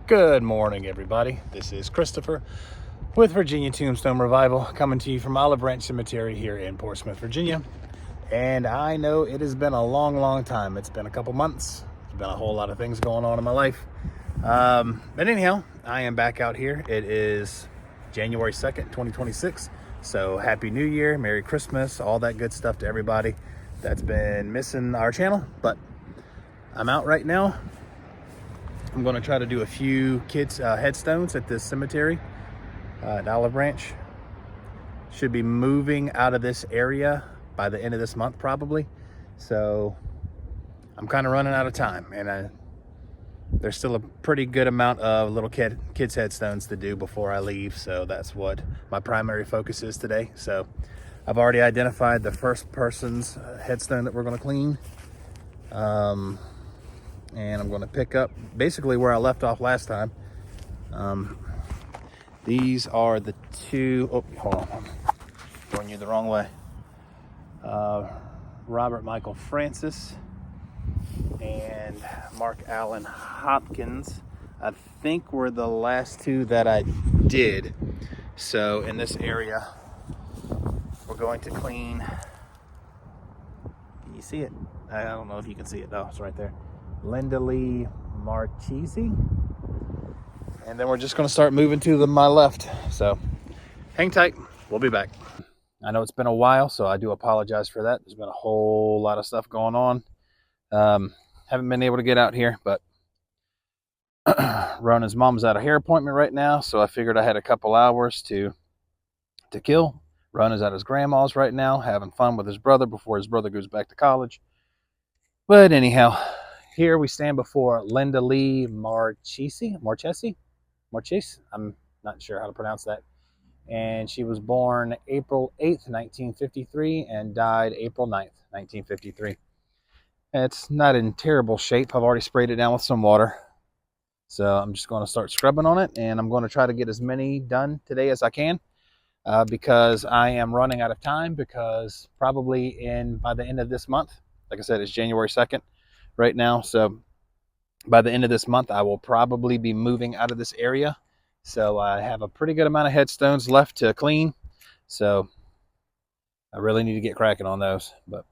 Good morning, everybody. This is Christopher with Virginia Tombstone Revival, coming to you from Olive Branch Cemetery here in Portsmouth, Virginia. And I know it has been a long time. It's been a couple months. There's been a whole lot of things going on in my life. But anyhow, I am back out here. It is January 2nd, 2026. So Happy New Year, Merry Christmas, all that good stuff to everybody that's been missing our channel. But I'm out right now. I'm going to try to do a few kids' headstones at this cemetery at Olive Branch. Should be moving out of this area by the end of this month probably. So I'm kind of running out of time, and there's still a pretty good amount of little kids' headstones to do before I leave. So that's what my primary focus is today. So I've already identified the first person's headstone that we're going to clean. And I'm going to pick up basically where I left off last time. These are the two, oh, hold on, I'm going you the wrong way. Robert Michael Francis and Mark Allen Hopkins, I think, were the last two that I did. So in this area, we're going to clean. Can you see it? I don't know if you can see it. No, it's right there. Linda Lee Marchese, and then we're just going to start moving to my left. So hang tight, we'll be back. I know it's been a while, so I do apologize for that. There's been a whole lot of stuff going on. Haven't been able to get out here, but Rona's mom's at a hair appointment right now, so I figured I had a couple hours to kill. Rona's at his grandma's right now, having fun with his brother before his brother goes back to college. But anyhow, here we stand before Linda Lee Marchese. I'm not sure how to pronounce that. And she was born April 8th, 1953, and died April 9th, 1953. It's not in terrible shape. I've already sprayed it down with some water. So I'm just going to start scrubbing on it, and I'm going to try to get as many done today as I can, because I am running out of time, because probably by the end of this month, like I said, it's January 2nd right now. So by the end of this month, I will probably be moving out of this area. So I have a pretty good amount of headstones left to clean. So I really need to get cracking on those. But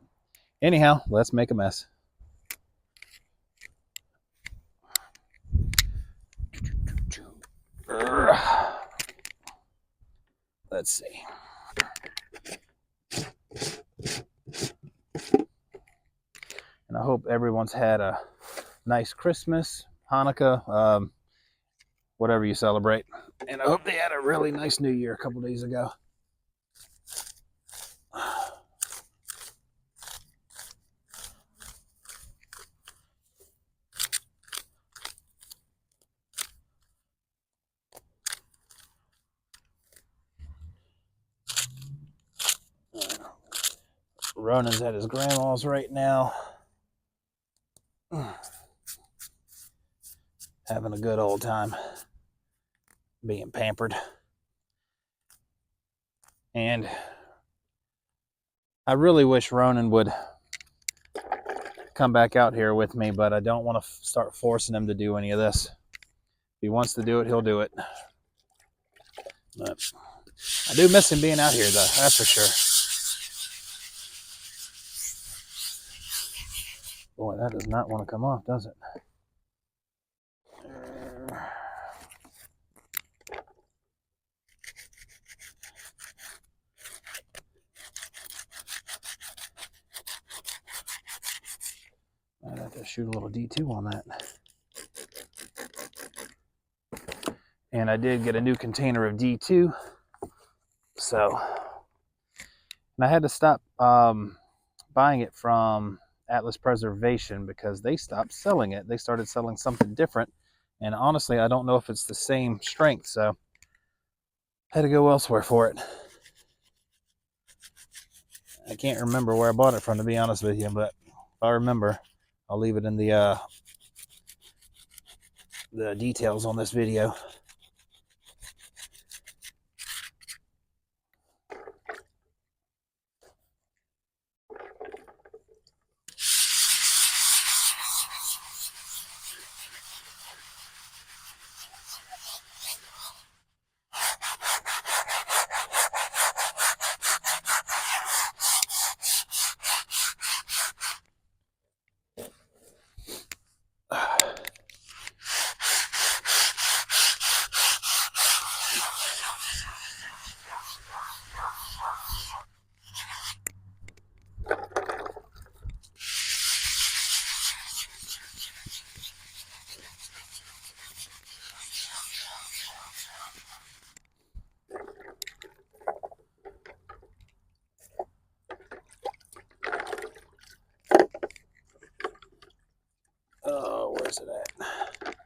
anyhow, let's make a mess. Let's see. And I hope everyone's had a nice Christmas, Hanukkah, whatever you celebrate. And I hope they had a really nice New Year a couple days ago. Ronan's at his grandma's right now, having a good old time, being pampered. And I really wish Ronan would come back out here with me, but I don't want to start forcing him to do any of this. If he wants to do it, he'll do it. But I do miss him being out here, though, that's for sure. Boy, that does not want to come off, does it? I'd have to shoot a little D2 on that. And I did get a new container of D2. So, and I had to stop buying it from Atlas Preservation because they stopped selling it. They started selling something different. And honestly, I don't know if it's the same strength. So I had to go elsewhere for it. I can't remember where I bought it from, to be honest with you, but if I remember, I'll leave it in the details on this video. Where's it at?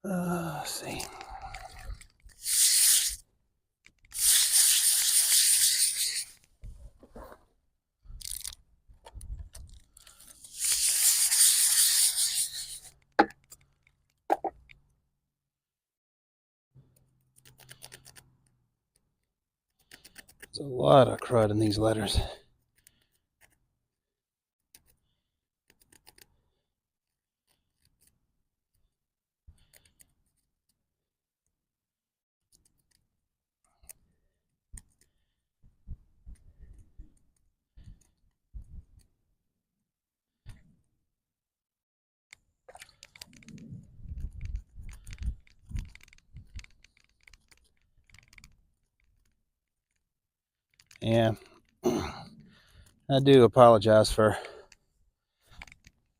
Let's see. There's a lot of crud in these letters. Yeah, I do apologize for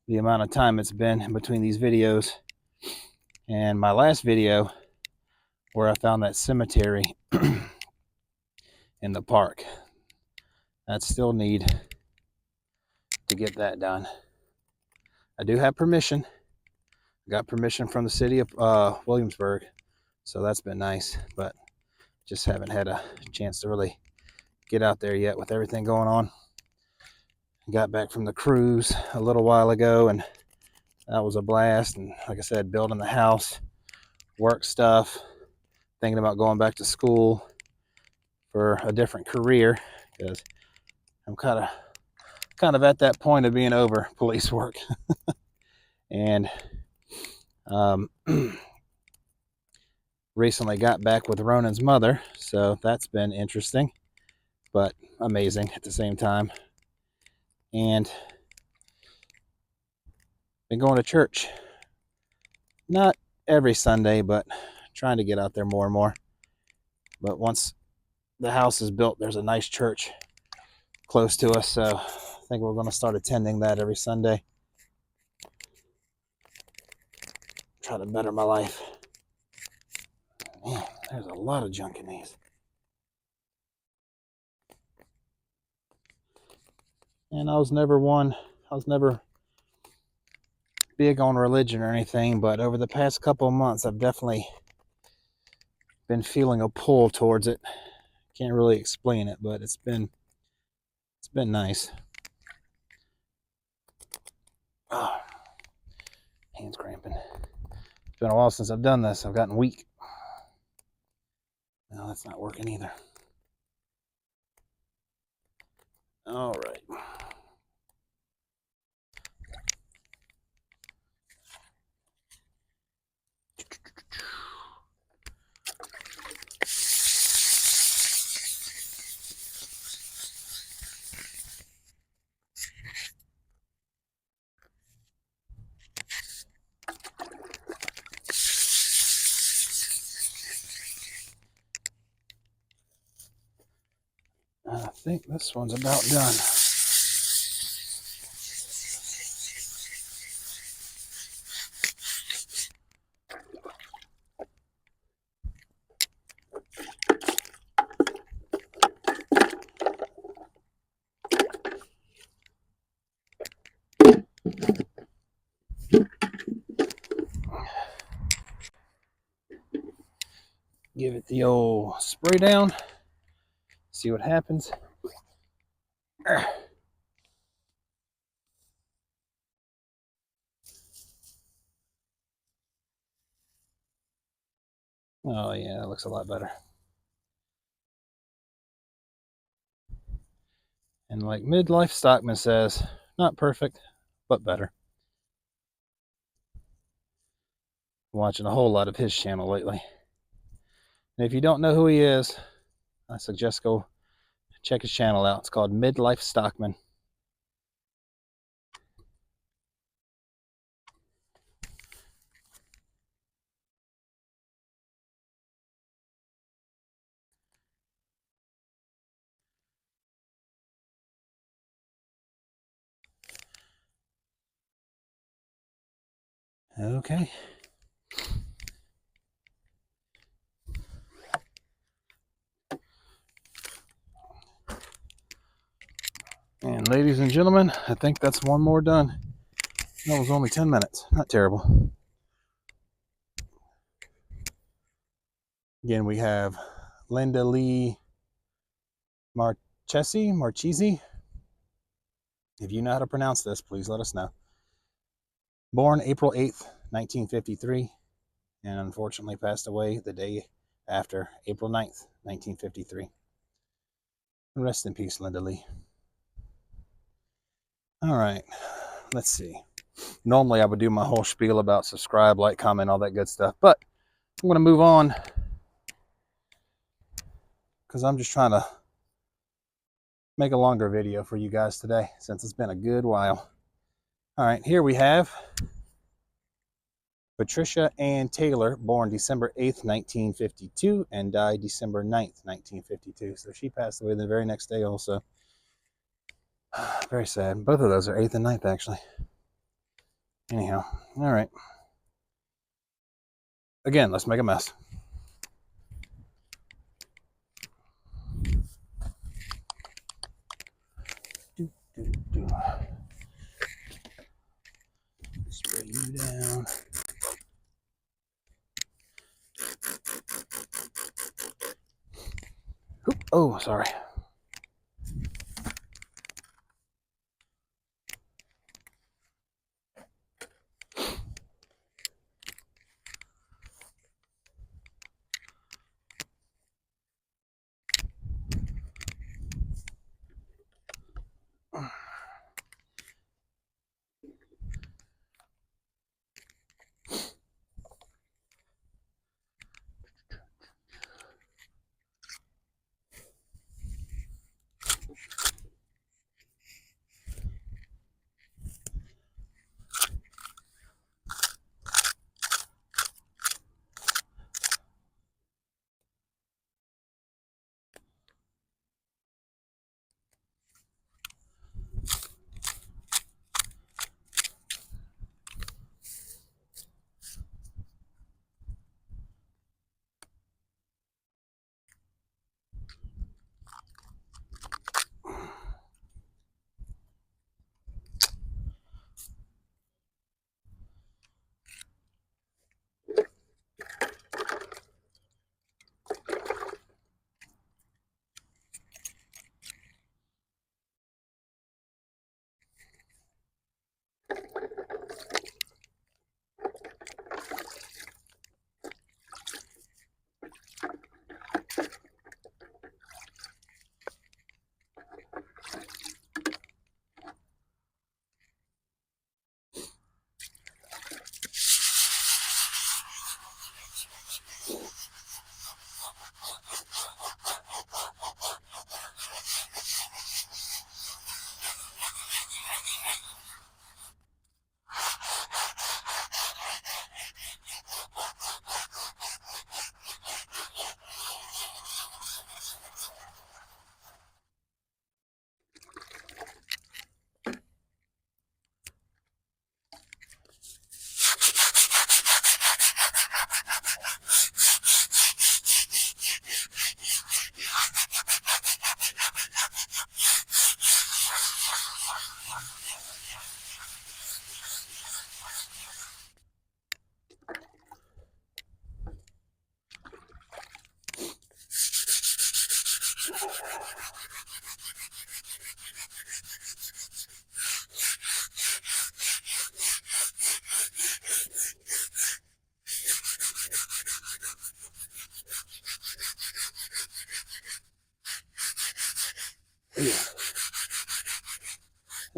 the amount of time it's been in between these videos and my last video where I found that cemetery in the park. I still need to get that done. I do have permission. I got permission from the city of Williamsburg, so that's been nice, but just haven't had a chance to really get out there yet with everything going on. I got back from the cruise a little while ago, and that was a blast. And like I said, building the house, work stuff, thinking about going back to school for a different career, because I'm kind of at that point of being over police work. And recently got back with Ronan's mother, so that's been interesting but amazing at the same time. And been going to church, not every Sunday, but trying to get out there more and more. But once the house is built, there's a nice church close to us, so I think we're going to start attending that every Sunday. Try to better my life. Man, there's a lot of junk in these. And I was never big on religion or anything, but over the past couple of months, I've definitely been feeling a pull towards it. Can't really explain it, but it's been nice. Oh, hands cramping. It's been a while since I've done this. I've gotten weak. No, that's not working either. All right. I think this one's about done. Give it the old spray down. see what happens. Oh yeah, that looks a lot better. And like Midlife Stockman says, not perfect, but better. I'm watching a whole lot of his channel lately. And if you don't know who he is, I suggest go check his channel out. It's called Midlife Stockman. Okay. And ladies and gentlemen, I think that's one more done. That was only 10 minutes. Not terrible. Again, we have Linda Lee Marchesi. If you know how to pronounce this, please let us know. Born April 8th, 1953, and unfortunately passed away the day after, April 9th, 1953. Rest in peace, Linda Lee. All right, let's see. Normally I would do my whole spiel about subscribe, like, comment, all that good stuff, but I'm going to move on because I'm just trying to make a longer video for you guys today since it's been a good while. All right, here we have Patricia Ann Taylor, born December 8th, 1952, and died December 9th, 1952. So she passed away the very next day also. Very sad. Both of those are 8th and 9th, actually. Anyhow, all right. Again, let's make a mess. Spray you down. Oop. Oh, sorry.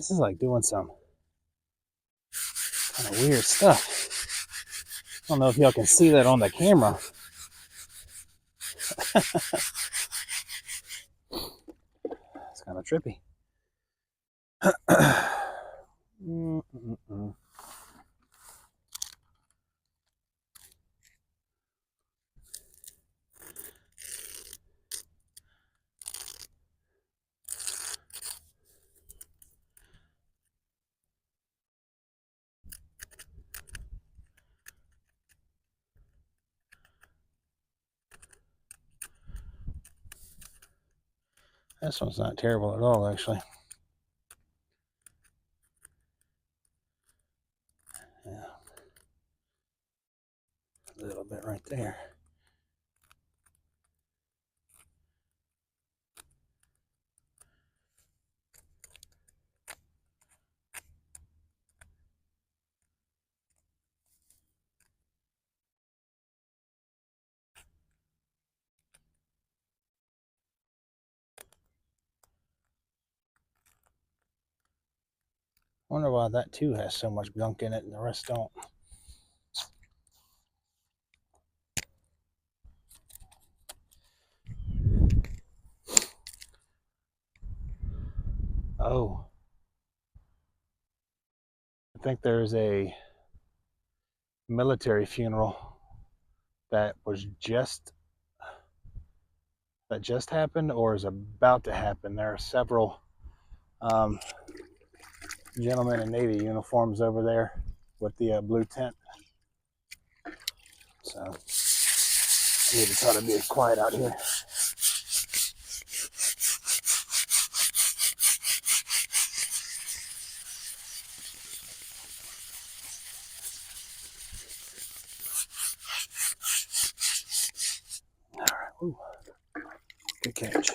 This is like doing some kind of weird stuff. I don't know if y'all can see that on the camera. It's kind of trippy. This one's not terrible at all, actually. Yeah. A little bit right there. Wonder why that too has so much gunk in it and the rest don't. Oh. I think there's a military funeral that just happened or is about to happen. There are several gentlemen in Navy uniforms over there with the blue tent. So I need to try to be quiet out here. All right. Ooh. Good catch.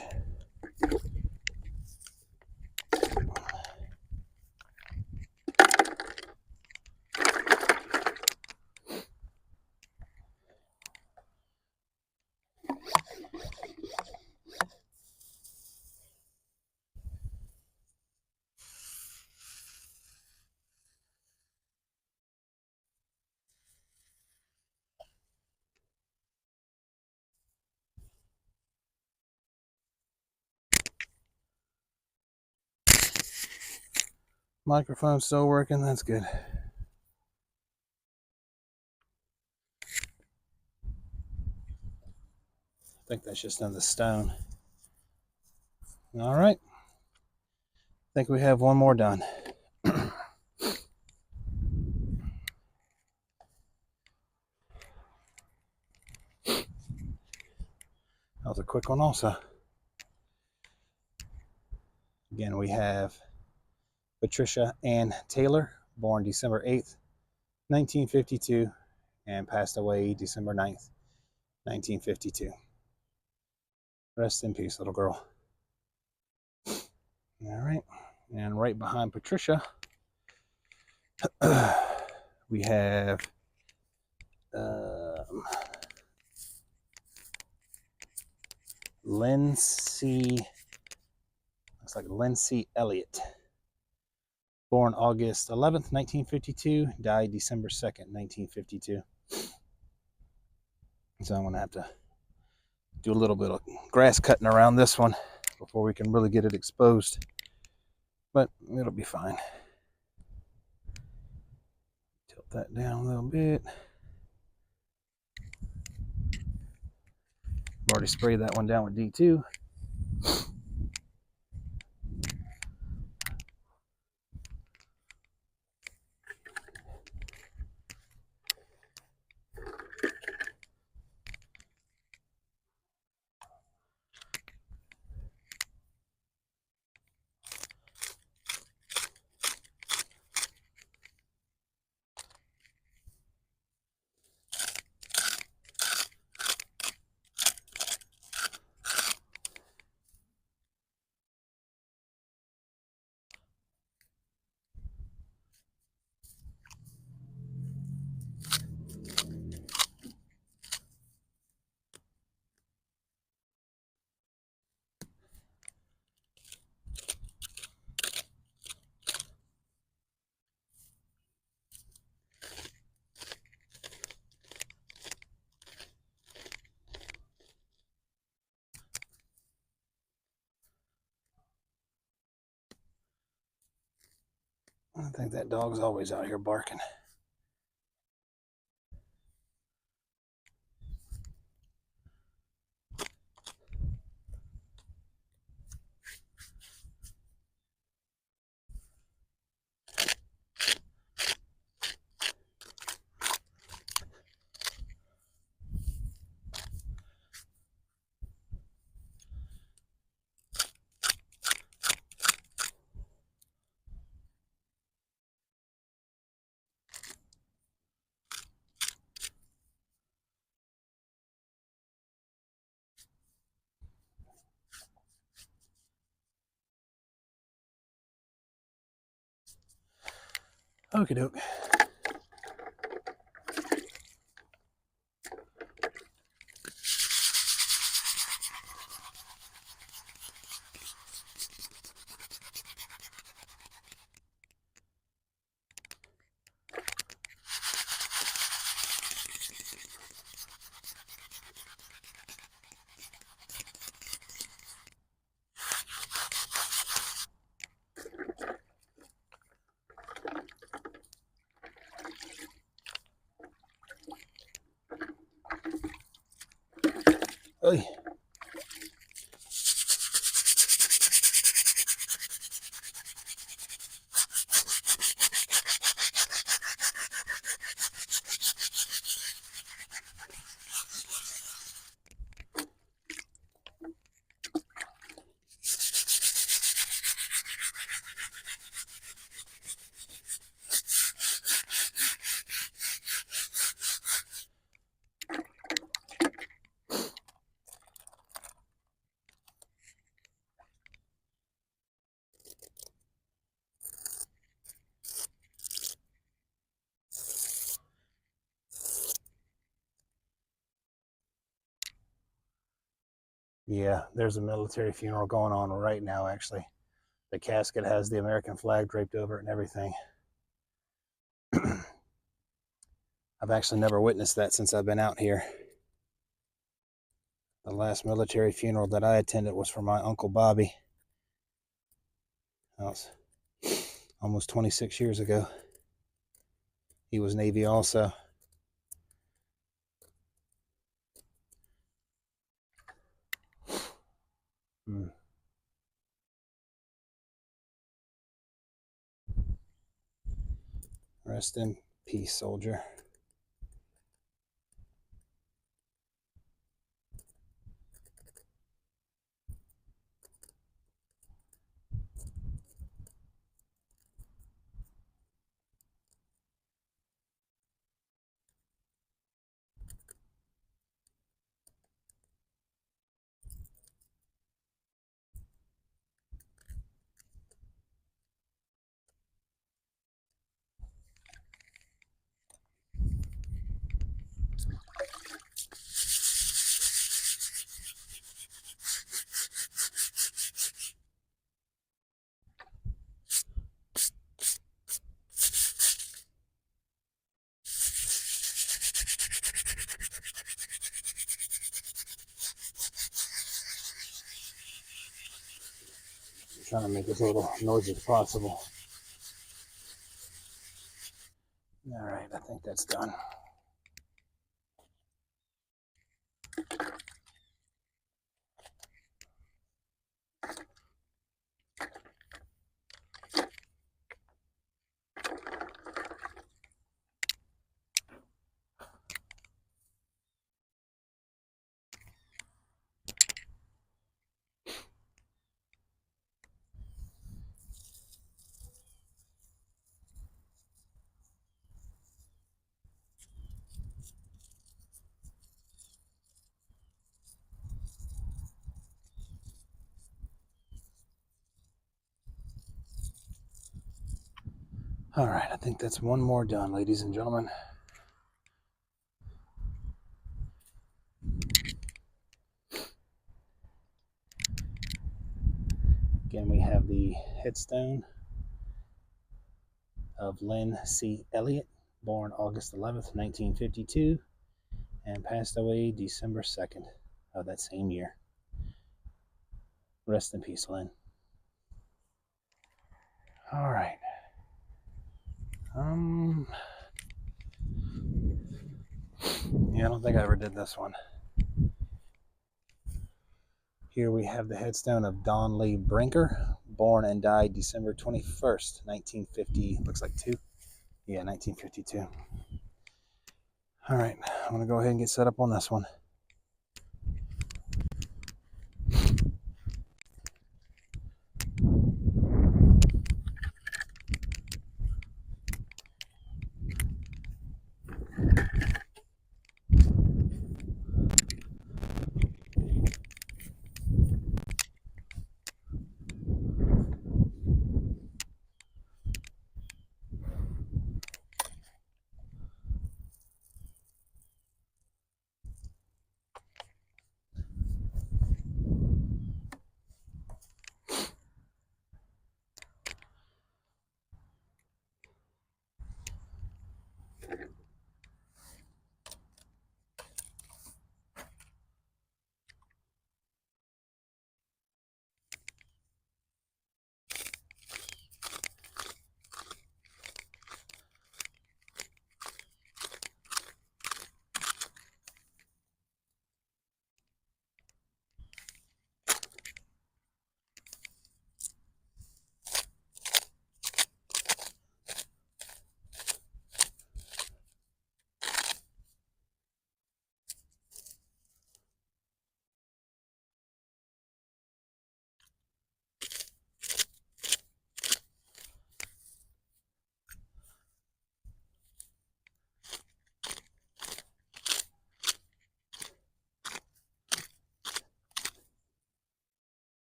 Microphone's still working. That's good. I think that's just in the stone. All right. I think we have one more done. That was a quick one also. Again, we have Patricia Ann Taylor, born December 8th, 1952, and passed away December 9th, 1952. Rest in peace, little girl. All right. And right behind Patricia, we have Lindsay, looks like Lindsay Elliott. Born August 11th, 1952, died December 2nd, 1952. So I'm going to have to do a little bit of grass cutting around this one before we can really get it exposed. But it'll be fine. Tilt that down a little bit. I've already sprayed that one down with D2. I think that dog's always out here barking. Okie doke. Oy. Yeah, there's a military funeral going on right now, actually. The casket has the American flag draped over it and everything. I've actually never witnessed that since I've been out here. The last military funeral that I attended was for my Uncle Bobby. That was almost 26 years ago. He was Navy also. Rest in peace, soldier. Trying to make as little noise as possible. All right, I think that's done. All right, I think that's one more done, ladies and gentlemen. Again, we have the headstone of Lynn C. Elliott, born August 11th, 1952, and passed away December 2nd of that same year. Rest in peace, Lynn. All right. Yeah, I don't think I ever did this one. Here we have the headstone of Don Lee Brinker, born and died December 21st, 1950. Looks like two. Yeah, 1952. All right, I'm going to go ahead and get set up on this one.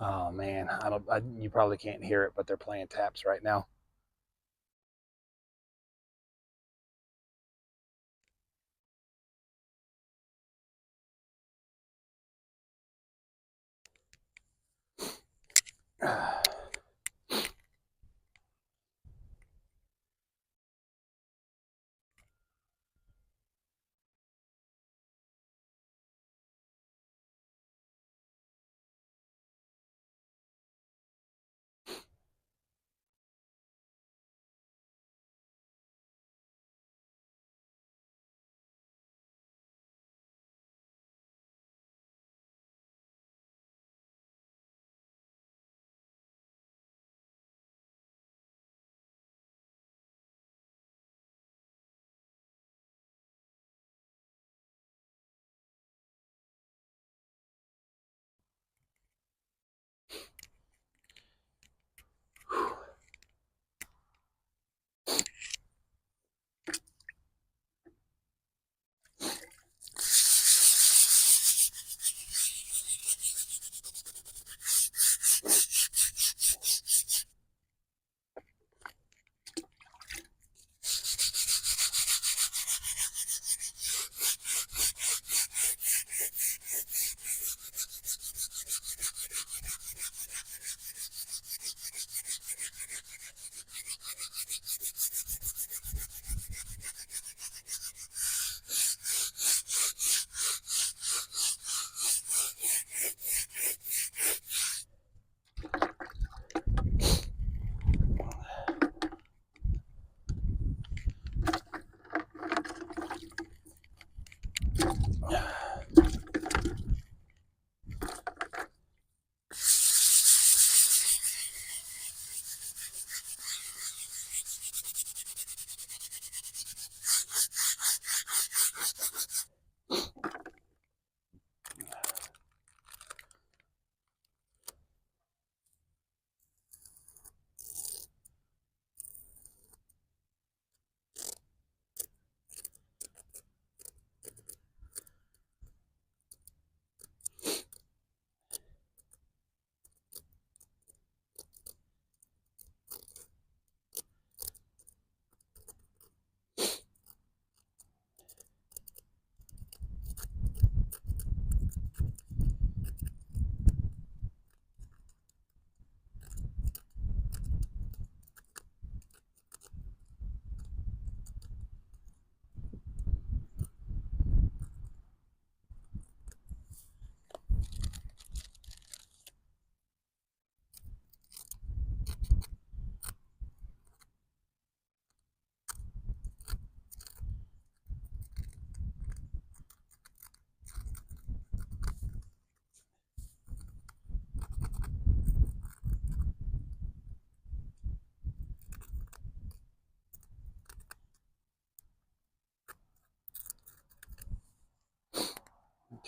Oh man, you probably can't hear it, but they're playing taps right now.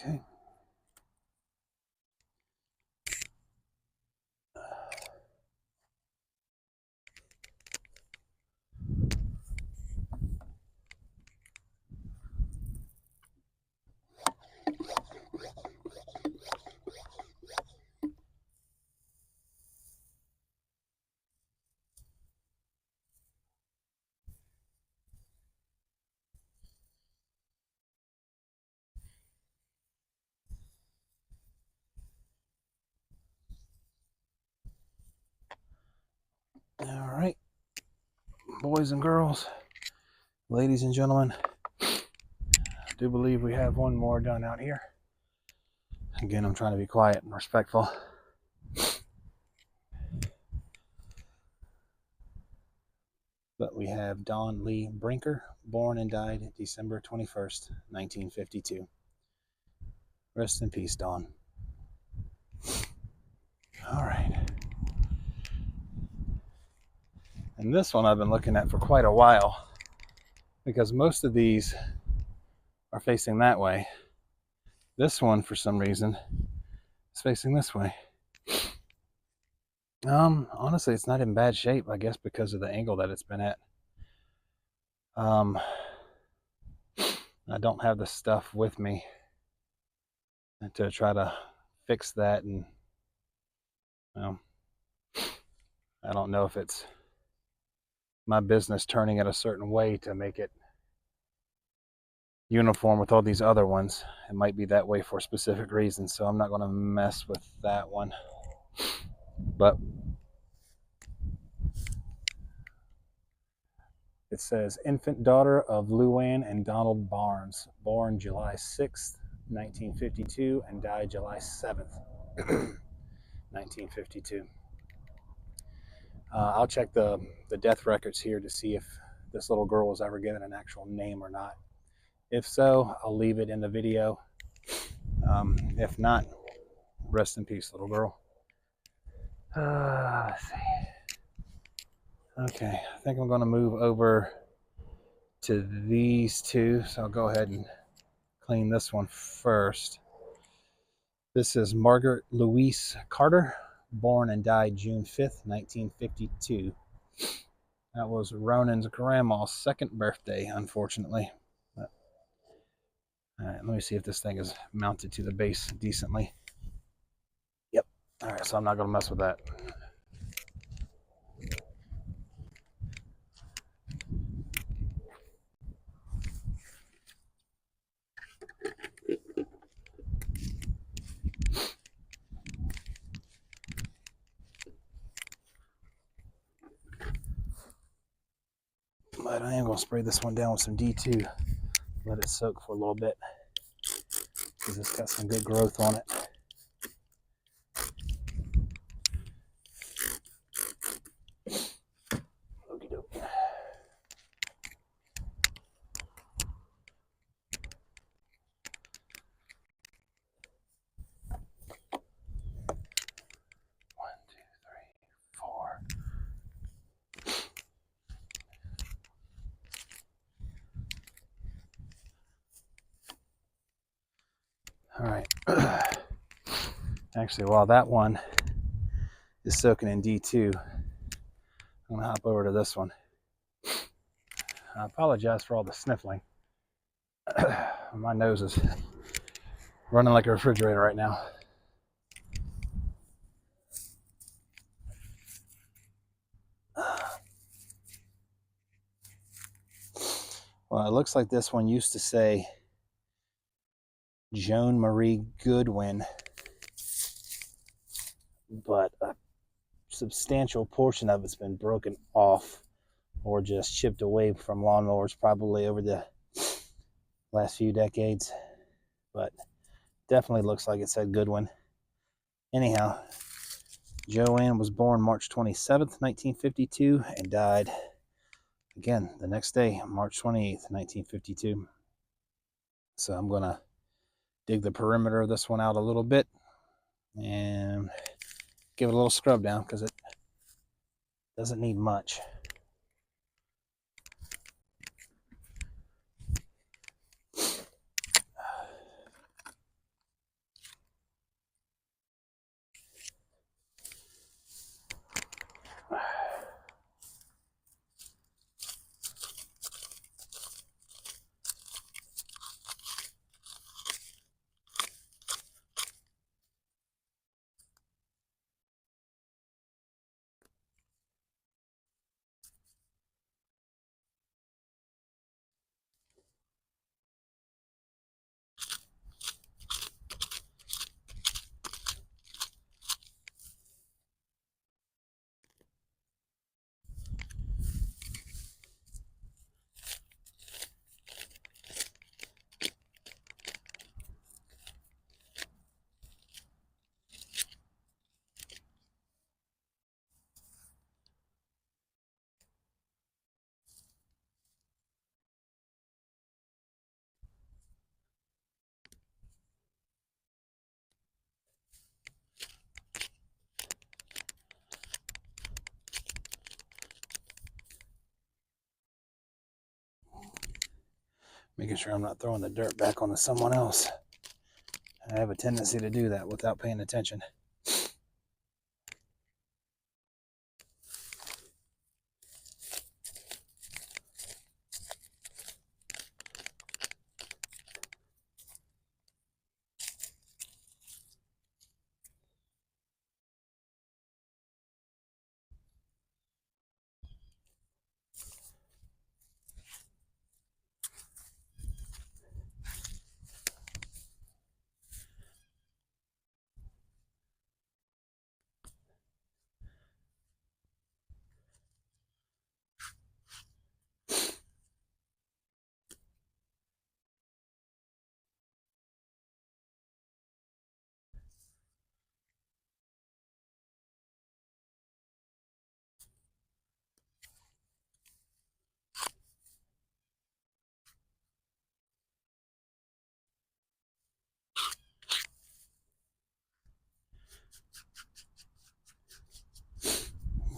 Okay. All right, boys and girls, ladies and gentlemen, I do believe we have one more done out here. Again, I'm trying to be quiet and respectful. But we have Don Lee Brinker, born and died December 21st, 1952. Rest in peace, Don. All right. And this one I've been looking at for quite a while because most of these are facing that way. This one, for some reason, is facing this way. Honestly, it's not in bad shape, I guess, because of the angle that it's been at. I don't have the stuff with me to try to fix that, and well, I don't know if it's my business turning it a certain way to make it uniform with all these other ones. It might be that way for specific reasons, so I'm not going to mess with that one. But it says infant daughter of Luann and Donald Barnes, born July 6th, 1952, and died July 7th, 1952. I'll check the death records here to see if this little girl was ever given an actual name or not. If so, I'll leave it in the video. If not, rest in peace, little girl. Let's see. Okay, I think I'm going to move over to these two. So I'll go ahead and clean this one first. This is Margaret Louise Carter, born and died June 5th, 1952. That was Ronan's grandma's second birthday, unfortunately. But, all right, let me see if this thing is mounted to the base decently. Yep. All right, so I'm not going to mess with that. But I am going to spray this one down with some D2. Let it soak for a little bit because it's got some good growth on it. All right. Actually, while that one is soaking in D2, I'm going to hop over to this one. I apologize for all the sniffling. My nose is running like a refrigerator right now. Well, it looks like this one used to say Joan Marie Goodwin, but a substantial portion of it's been broken off or just chipped away from lawnmowers probably over the last few decades. But definitely looks like it said Goodwin. Anyhow, Joanne was born March 27th, 1952, and died again the next day, March 28th, 1952. So I'm going to dig the perimeter of this one out a little bit and give it a little scrub down because it doesn't need much. Making sure I'm not throwing the dirt back onto someone else. I have a tendency to do that without paying attention.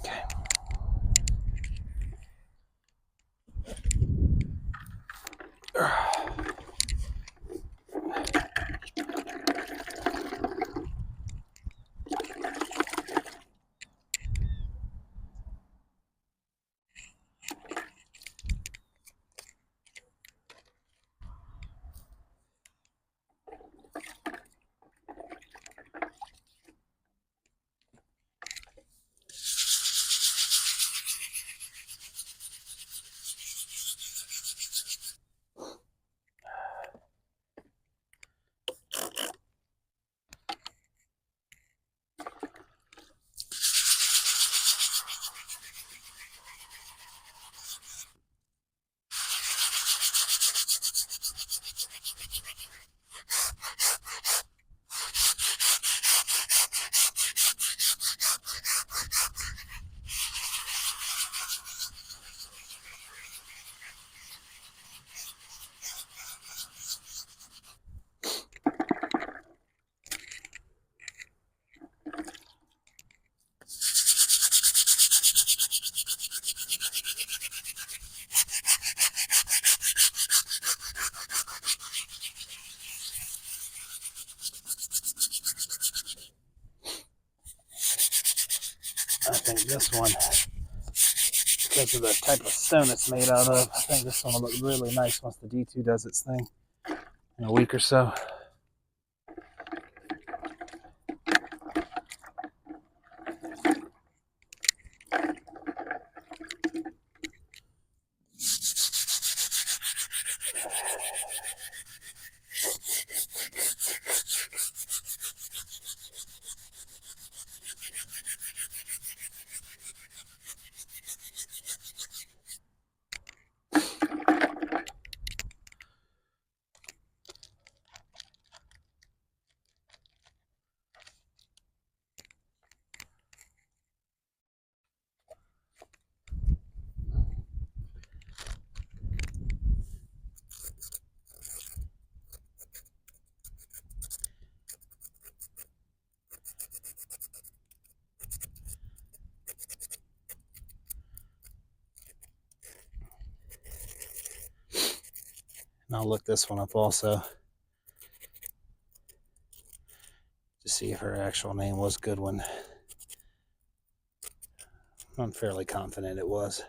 Okay. I think this one, because of the type of stone it's made out of, I think this one will look really nice once the D2 does its thing in a week or so. And I'll look this one up also to see if her actual name was Goodwin. I'm fairly confident it was.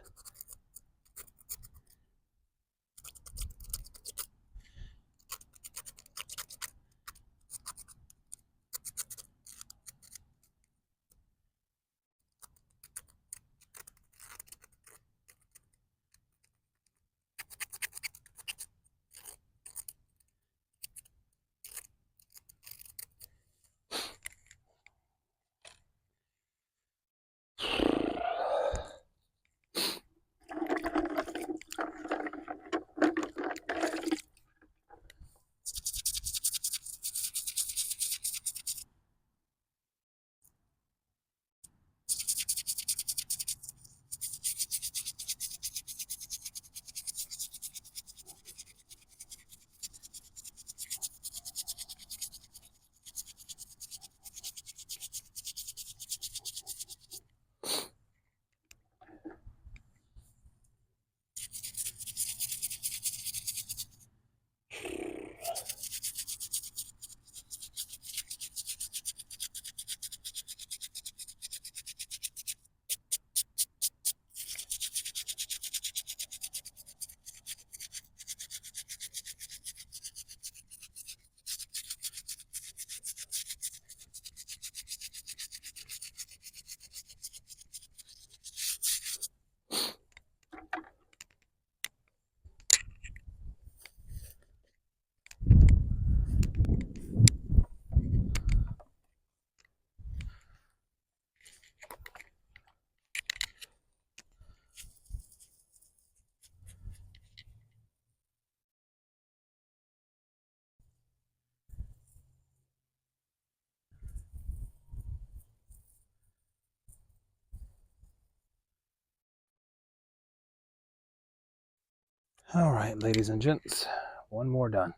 All right, ladies and gents, one more done.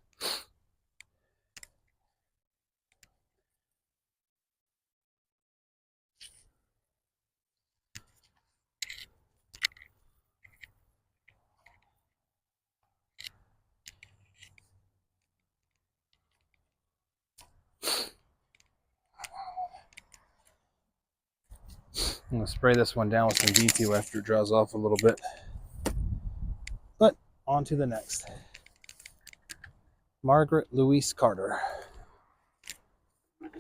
I'm going to spray this one down with some D2 after it dries off a little bit. But on to the next. Margaret Louise Carter. That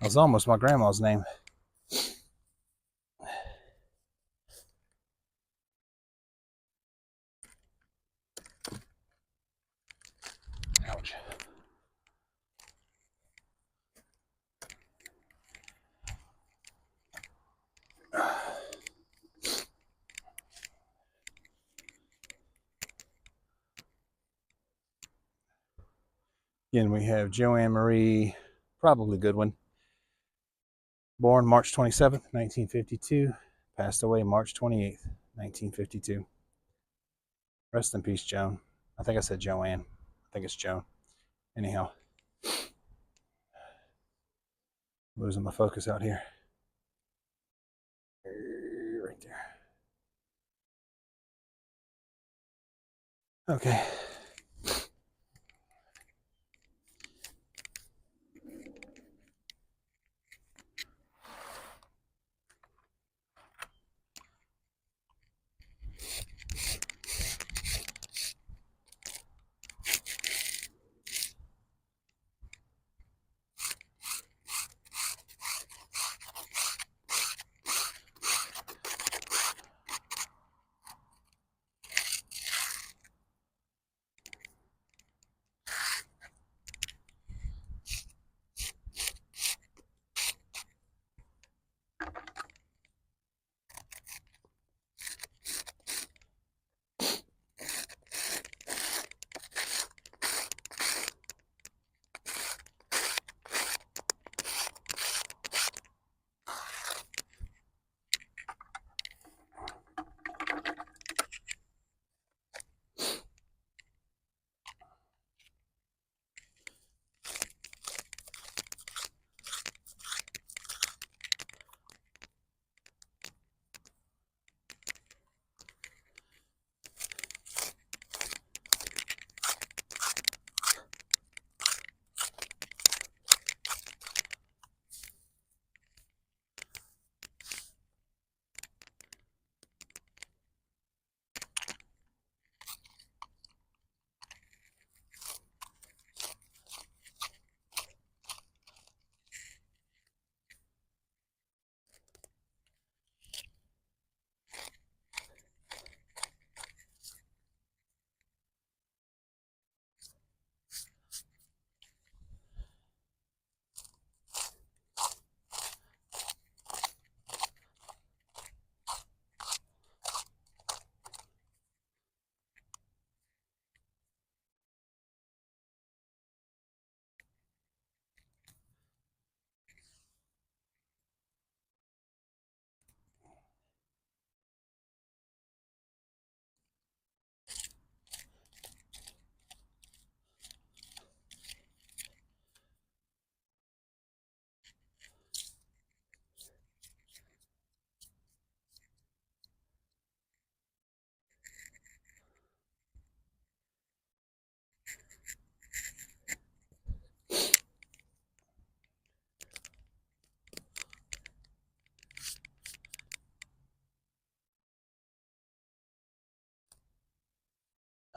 was almost my grandma's name. Ouch. Again, we have Joanne Marie, probably Goodwin. Born March 27th, 1952. Passed away March 28th, 1952. Rest in peace, Joan. I think I said Joanne. I think it's Joan. Anyhow. Losing my focus out here. Right there. Okay.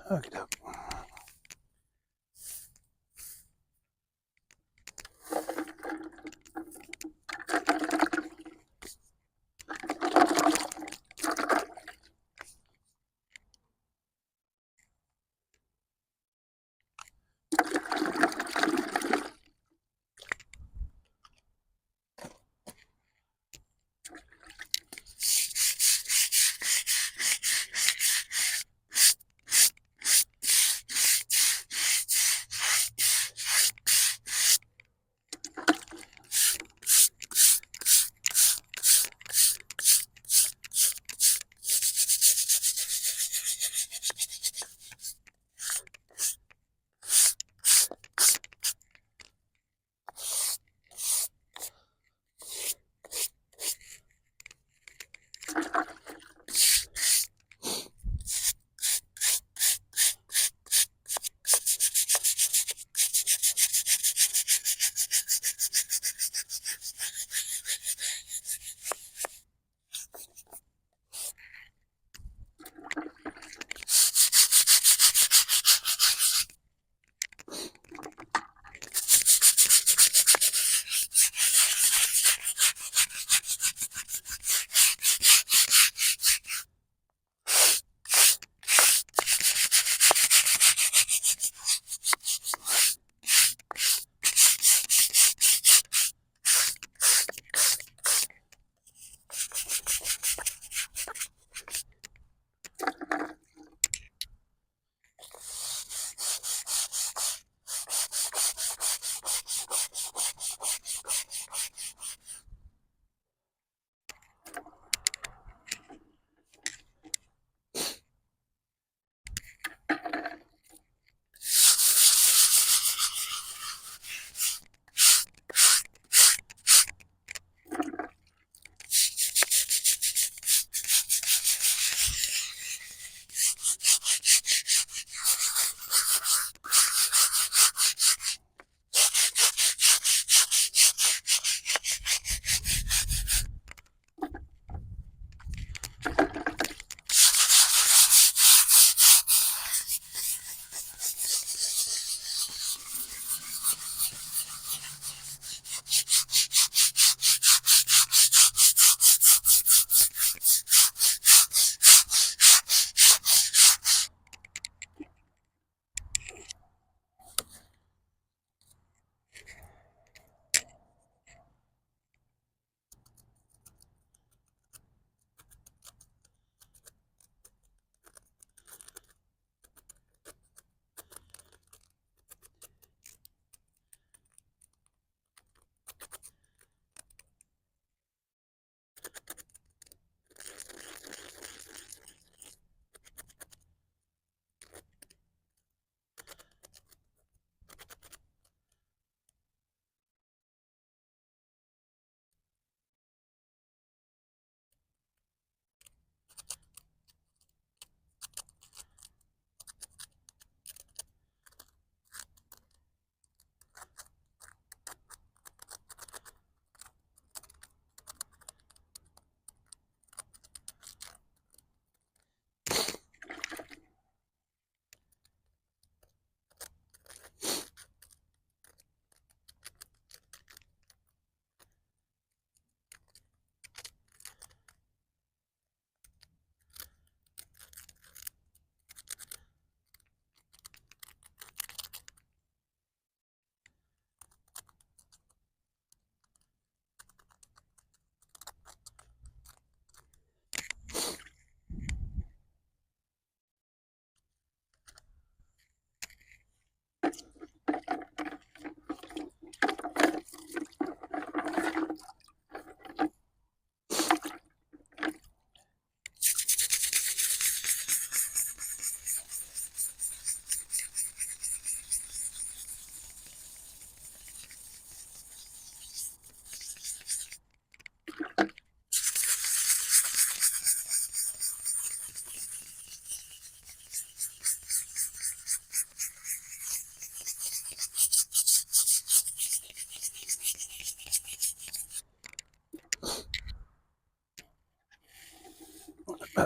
Okay.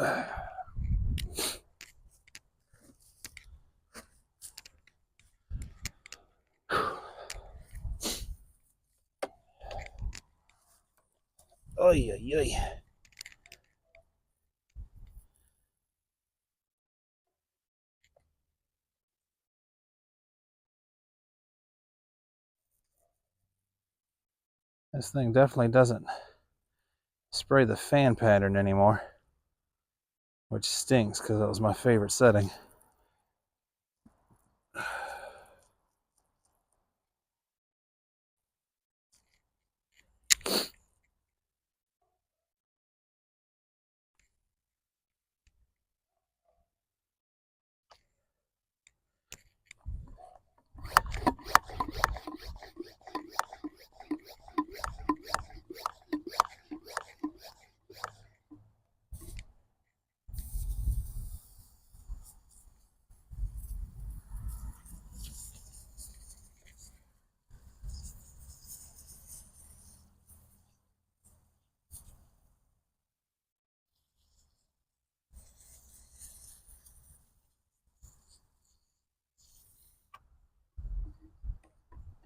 Oy, oy, oy. This thing definitely doesn't spray the fan pattern anymore, which stinks because that was my favorite setting.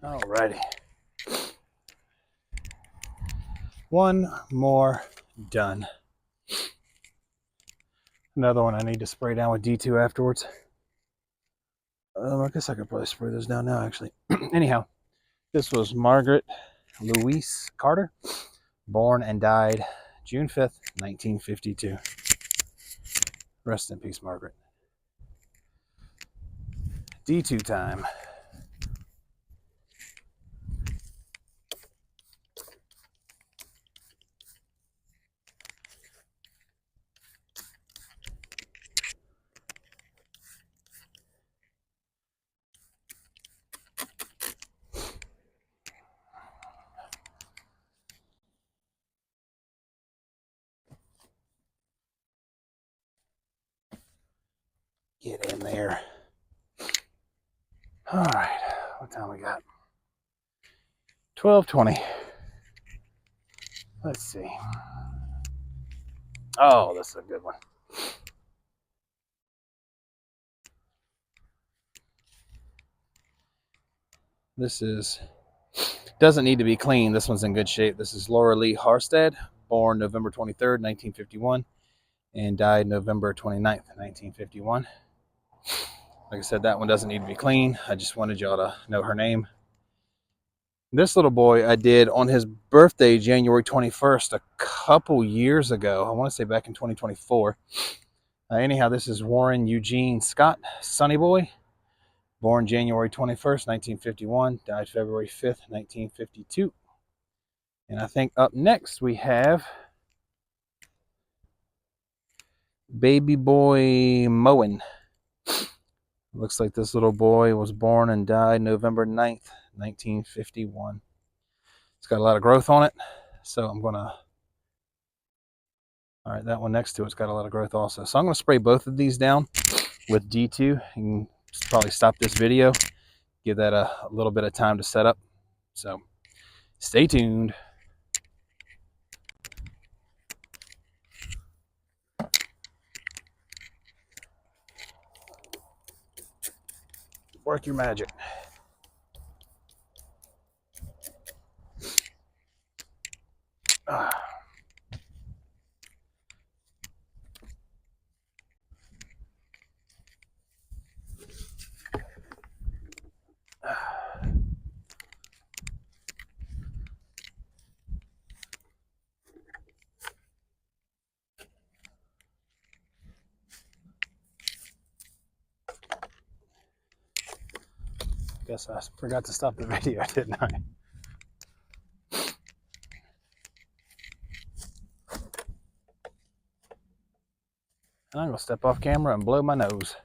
Alrighty. One more done. Another one I need to spray down with D2 afterwards. I guess I could probably spray those down now, actually. Anyhow, this was Margaret Louise Carter, born and died June 5th, 1952. Rest in peace, Margaret. D2 time. Get in there. All right, what time we got? 12:20. Let's see. Oh, this is a good one. This doesn't need to be clean. This one's in good shape. This is Laura Lee Harstad, born November 23rd, 1951, and died November 29th, 1951. Like I said, that one doesn't need to be clean. I just wanted y'all to know her name. This little boy I did on his birthday, January 21st, a couple years ago. I want to say back in 2024. Anyhow, this is Warren Eugene Scott, Sonny Boy, born January 21st, 1951, died February 5th, 1952. And I think up next we have Baby Boy Moen. Looks like this little boy was born and died November 9th, 1951. It's got a lot of growth on it, so I'm going to... All right, that one next to it's got a lot of growth also. So I'm going to spray both of these down with D2 and probably stop this video, give that a little bit of time to set up. So stay tuned. Work your magic. Guess I forgot to stop the video, didn't I? And I'm going to step off camera and blow my nose.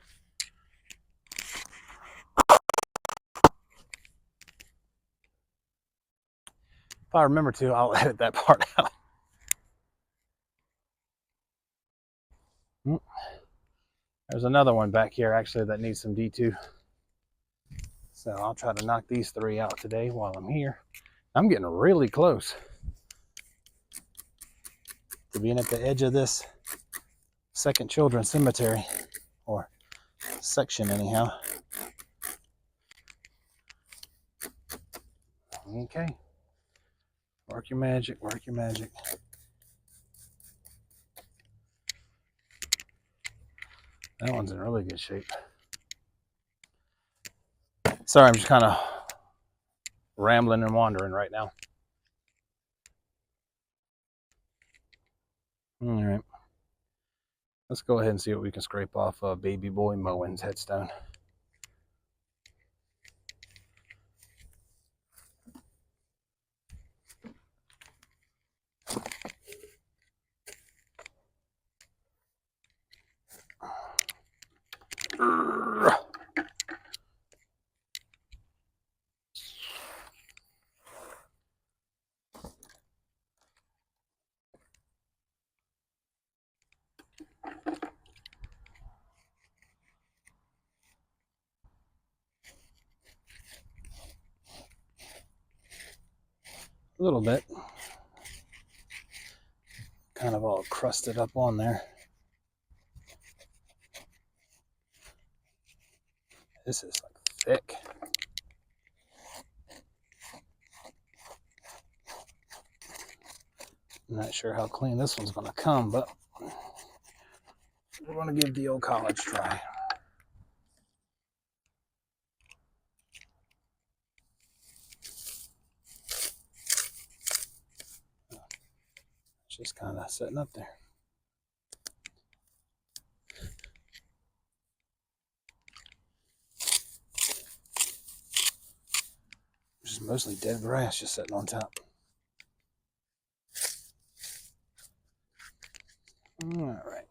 If I remember to, I'll edit that part out. There's another one back here, actually, that needs some D2. So I'll try to knock these three out today while I'm here. I'm getting really close to being at the edge of this Second Children's Cemetery, or section anyhow. Okay. Work your magic, work your magic. That one's in really good shape. Sorry, I'm just kind of rambling and wandering right now. All right. Let's go ahead and see what we can scrape off Baby Boy Moen's headstone. A little bit. Kind of all crusted up on there. This is like thick. I'm not sure how clean this one's going to come, but we're going to give the old college try. It's just kind of sitting up there. Just mostly dead grass just sitting on top. All right.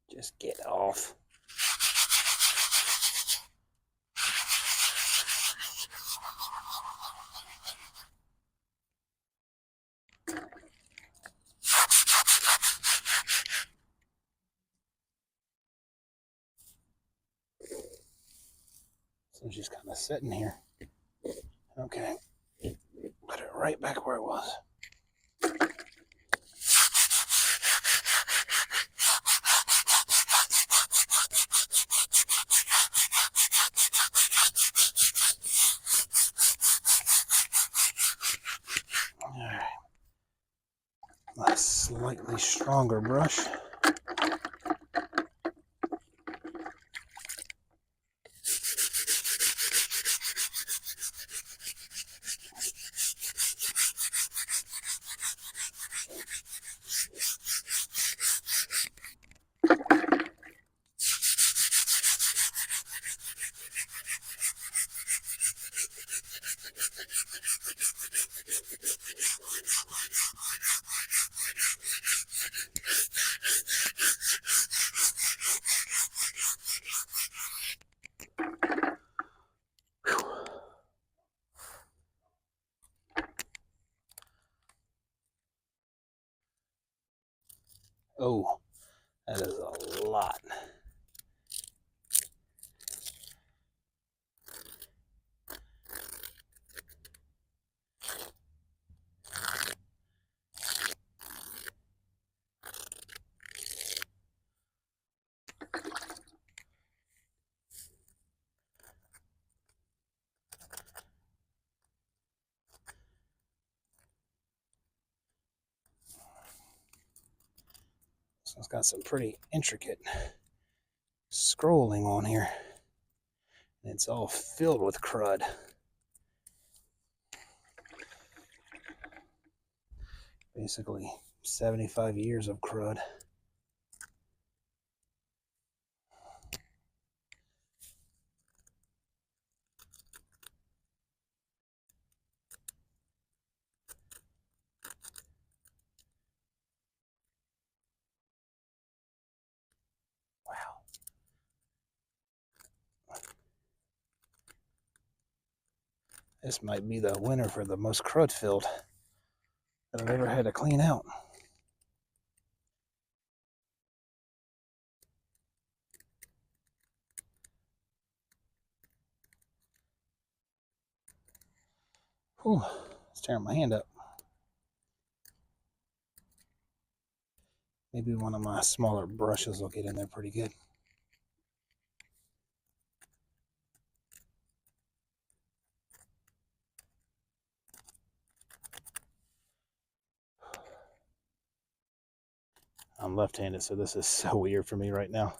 Just get off. So she's kind of sitting here. Okay. Put it right back where it was. All right. A slightly stronger brush. Oh, that is a lot. So it's got some pretty intricate scrolling on here. It's all filled with crud. Basically 75 years of crud. This might be the winner for the most crud filled that I've ever had to clean out. Whew, it's tearing my hand up. Maybe one of my smaller brushes will get in there pretty good. I'm left-handed, so this is so weird for me right now.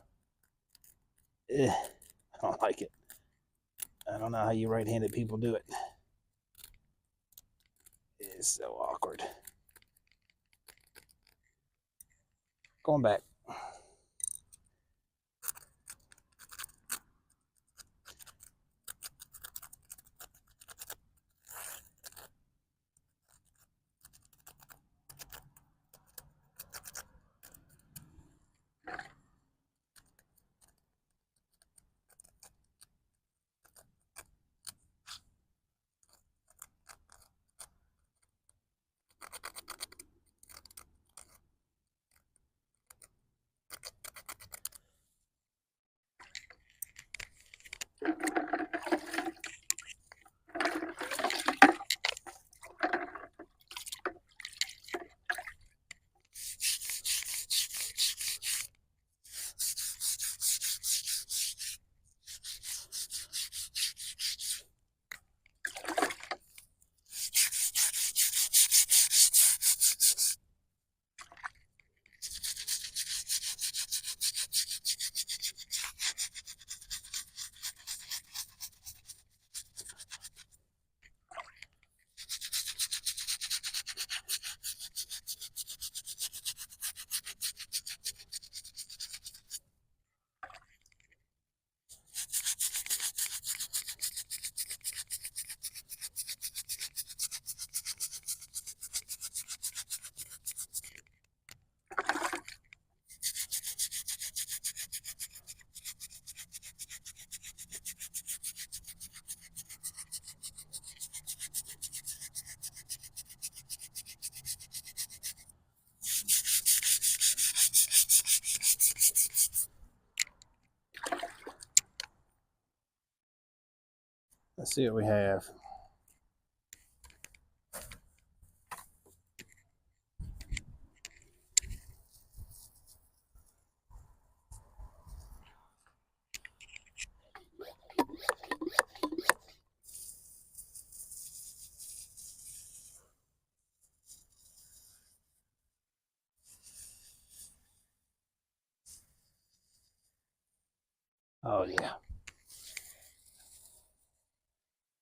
I don't like it. I don't know how you right-handed people do it. It is so awkward. Going back. Let's see what we have. Oh, yeah.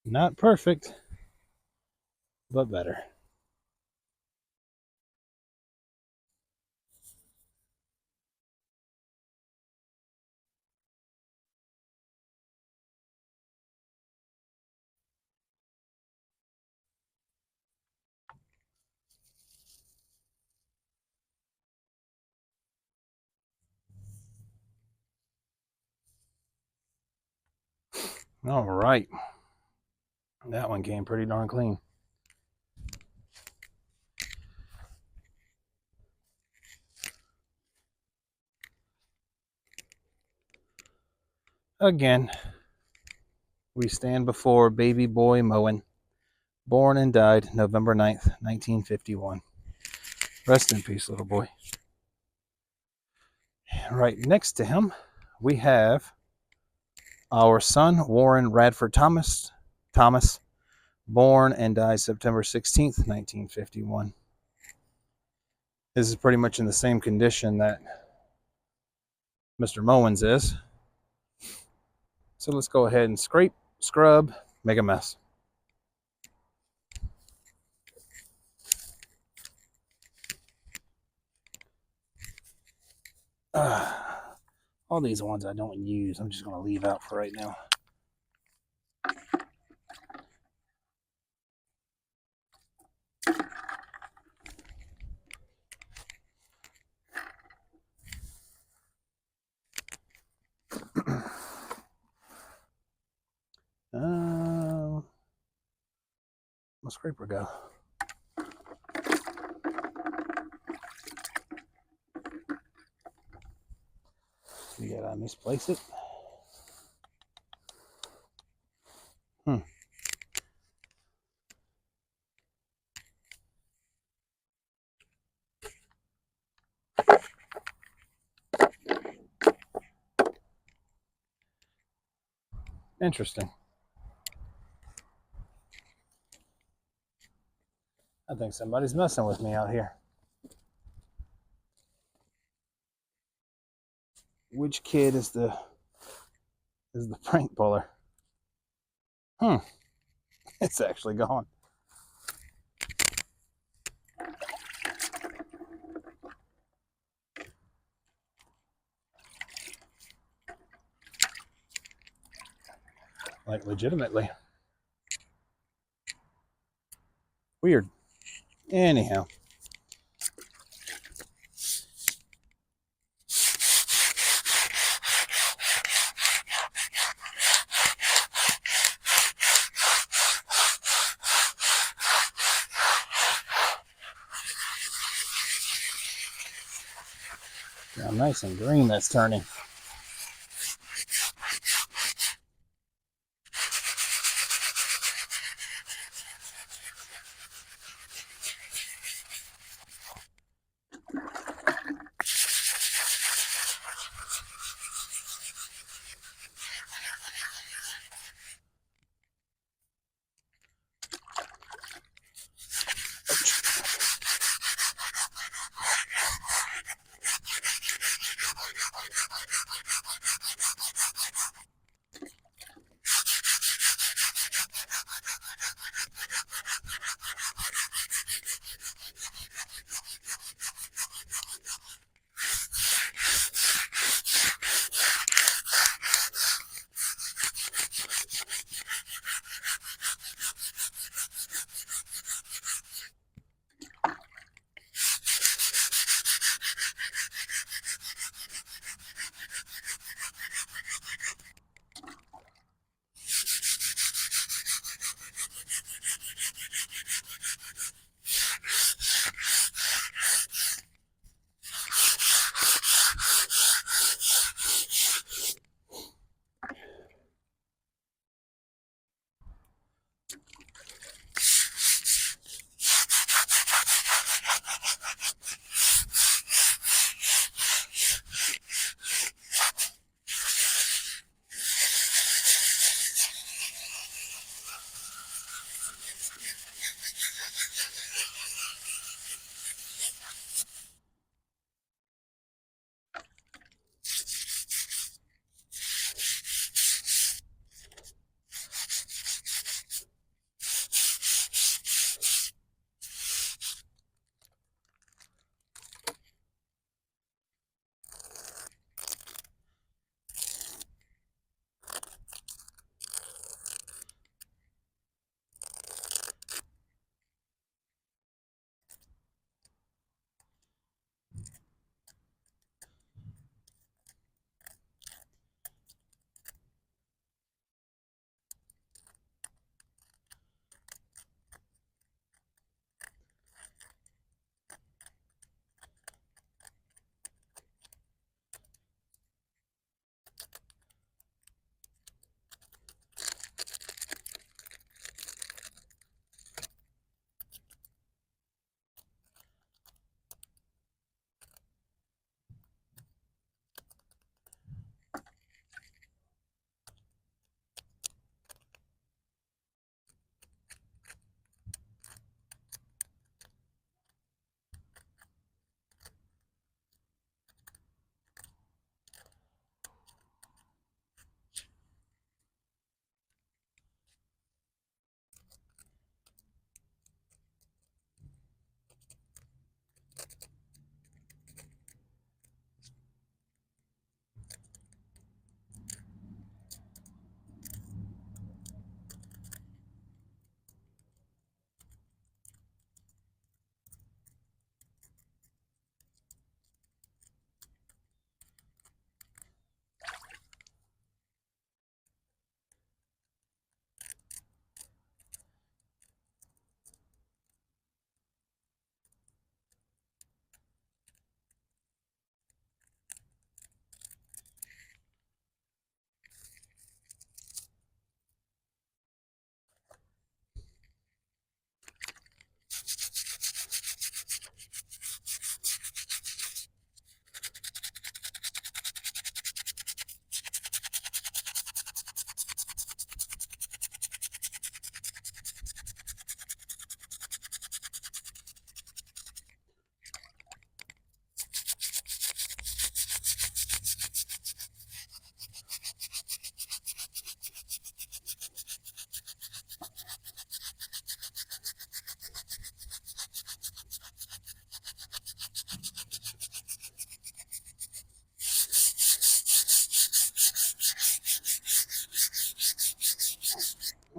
Not perfect, but better. All right. That one came pretty darn clean. Again, we stand before baby boy Moen, born and died November 9th, 1951. Rest in peace, little boy. Right next to him, we have our son, Warren Radford Thomas, born and died September 16th, 1951. This is pretty much in the same condition that Mr. Moen's is. So let's go ahead and scrape, scrub, make a mess. All these ones I don't use, I'm just going to leave out for right now. my scraper go? You gotta misplace it. Interesting. I think somebody's messing with me out here. Which kid is the prank puller? It's actually gone. Like legitimately. Weird. Anyhow. Now nice and green that's turning.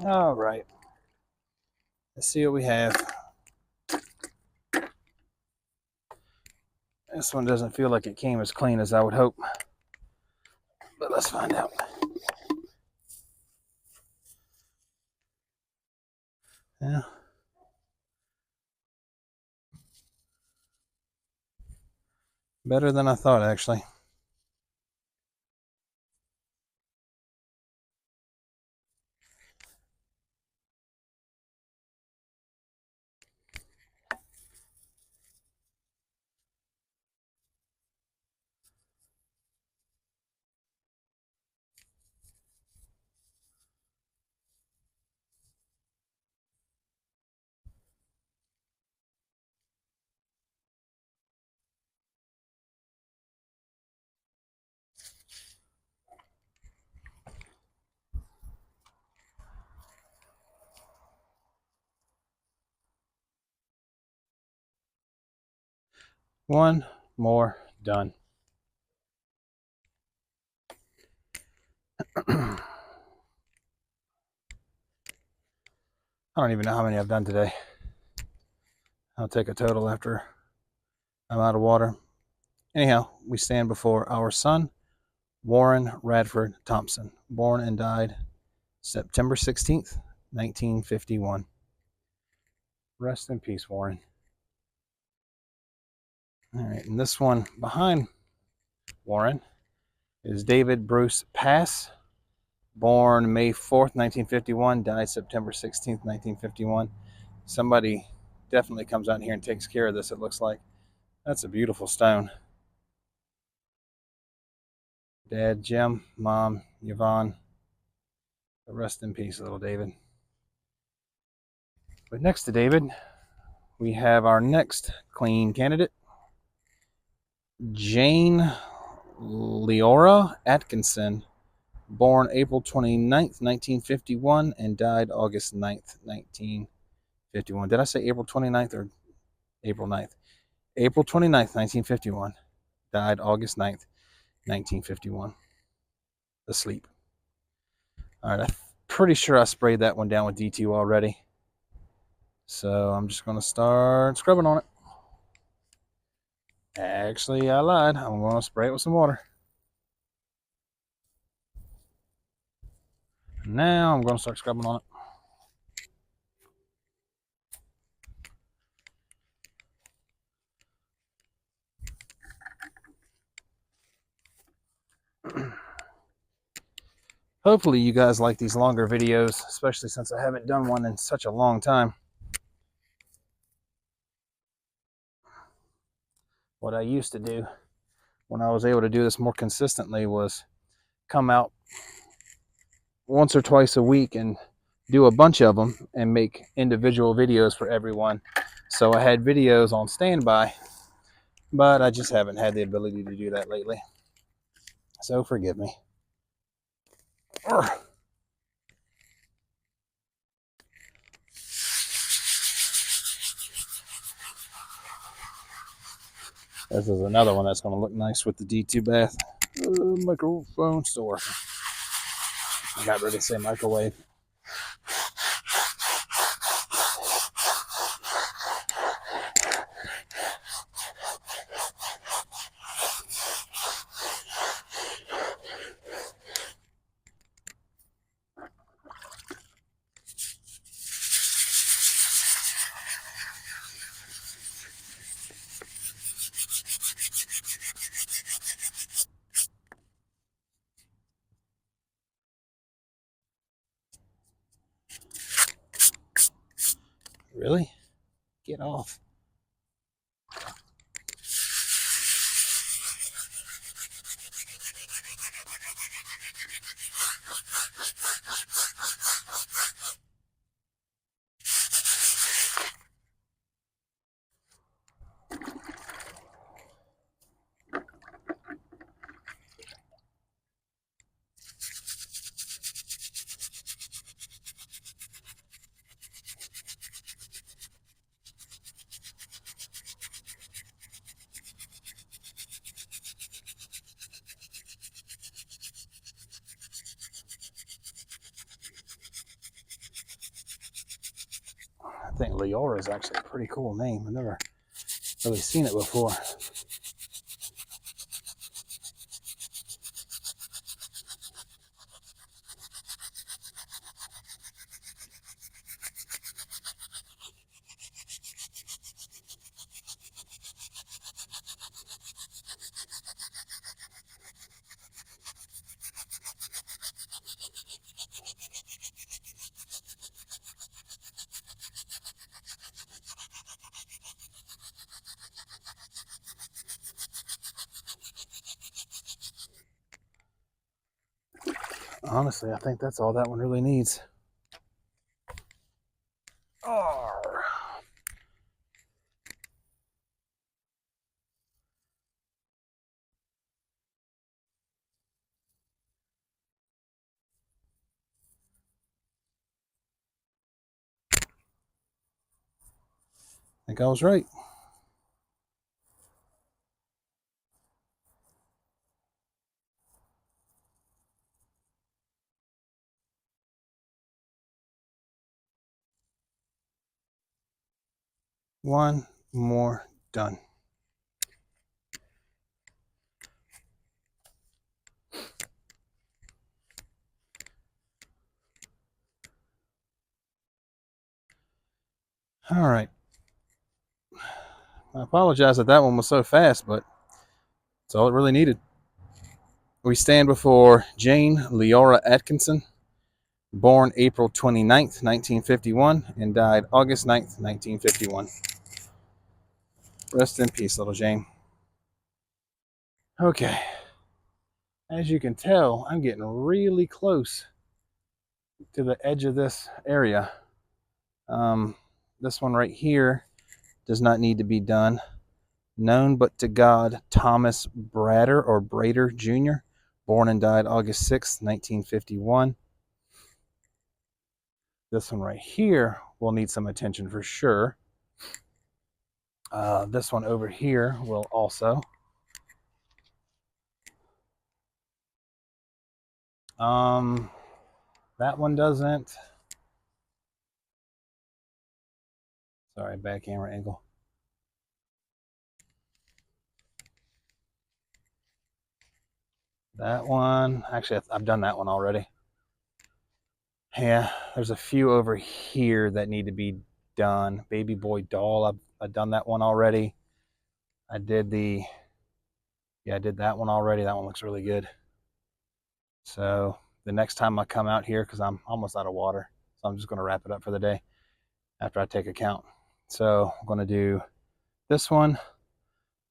All right. Let's see what we have. This one doesn't feel like it came as clean as I would hope. But let's find out. Yeah. Better than I thought, actually. One more done. I don't even know how many I've done today. I'll take a total after I'm out of water. Anyhow, we stand before our son, Warren Radford Thompson, born and died September 16th, 1951. Rest in peace, Warren. All right, and this one behind Warren is David Bruce Pass, born May 4th, 1951, died September 16th, 1951. Somebody definitely comes out here and takes care of this, it looks like. That's a beautiful stone. Dad, Jim, Mom, Yvonne. Rest in peace, little David. But next to David, we have our next clean candidate, Jane Leora Atkinson, born April 29th, 1951, and died August 9th, 1951. Did I say April 29th or April 9th? April 29th, 1951, died August 9th, 1951. Asleep. All right, I'm pretty sure I sprayed that one down with D2 already. So I'm just going to start scrubbing on it. Actually, I lied. I'm going to spray it with some water. Now I'm going to start scrubbing on it. Hopefully you guys like these longer videos, especially since I haven't done one in such a long time. What I used to do when I was able to do this more consistently was come out once or twice a week and do a bunch of them and make individual videos for everyone. So I had videos on standby, but I just haven't had the ability to do that lately. So forgive me. This is another one that's going to look nice with the D2 bath. Microphone still working. I got ready to say microwave. Really? Get off. think Leora is actually a pretty cool name. I've never really seen it before. Honestly, I think that's all that one really needs. Arr. I think I was right. One more done. All right. I apologize that one was so fast, but that's all it really needed. We stand before Jane Leora Atkinson, born April 29th, 1951, and died August 9th, 1951. Rest in peace, little Jane. Okay. As you can tell, I'm getting really close to the edge of this area. This one right here does not need to be done. Known but to God, Thomas Brader or Brader Jr., born and died August 6th, 1951. This one right here will need some attention for sure. This one over here will also. That one doesn't. Sorry, bad camera angle. That one, actually, I've done that one already. Yeah, there's a few over here that need to be done. Baby boy doll, I've done that one already. I did that one already. That one looks really good. So the next time I come out here, because I'm almost out of water, so I'm just going to wrap it up for the day after I take a count. So I'm going to do this one,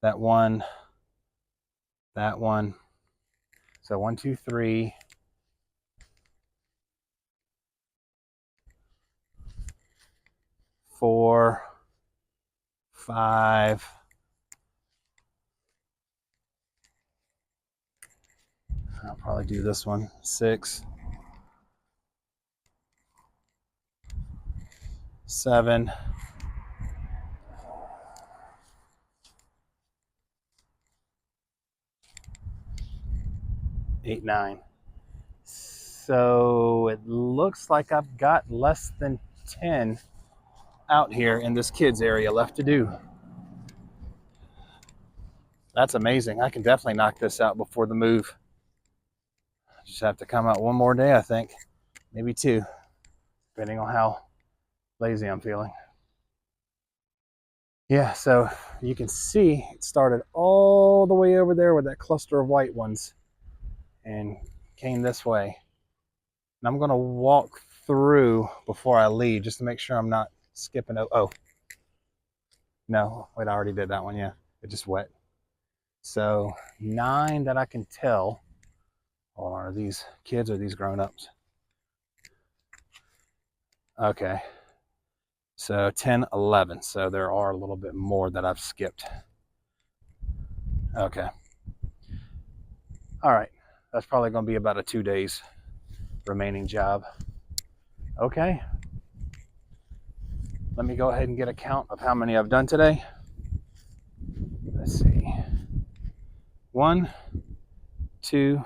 that one, that one. So 1, 2, 3, 4, 5. I'll probably do this one. 6, 7, 8, 9. So it looks like I've got less than 10 out here in this kids area left to do. That's amazing. I can definitely knock this out before the move. Just have to come out one more day, I think. Maybe 2, depending on how lazy I'm feeling. Yeah, so you can see it started all the way over there with that cluster of white ones and came this way. And I'm going to walk through before I leave just to make sure I'm not skipping. Oh, no, wait, I already did that one. Yeah, it just wet. So 9 that I can tell. Are these kids or these grown-ups? Okay. So 10, 11. So there are a little bit more that I've skipped. Okay. All right. That's probably going to be about a 2 days remaining job. Okay. Let me go ahead and get a count of how many I've done today. Let's see. 1, 2,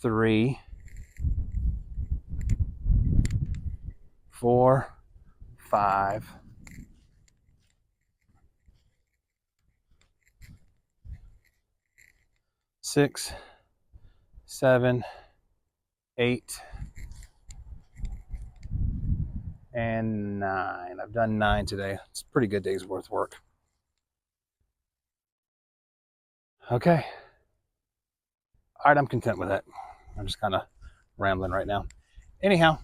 3, 4, 5, 6, 7, 8, and 9. I've done 9 today. It's a pretty good day's worth of work. Okay. All right, I'm content with that. I'm just kind of rambling right now. Anyhow,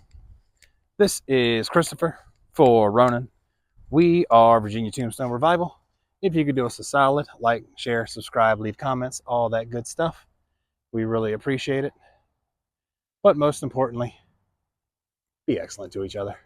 this is Christopher for Ronan. We are Virginia Tombstone Revival. If you could do us a solid, like, share, subscribe, leave comments, all that good stuff, we really appreciate it. But most importantly, be excellent to each other.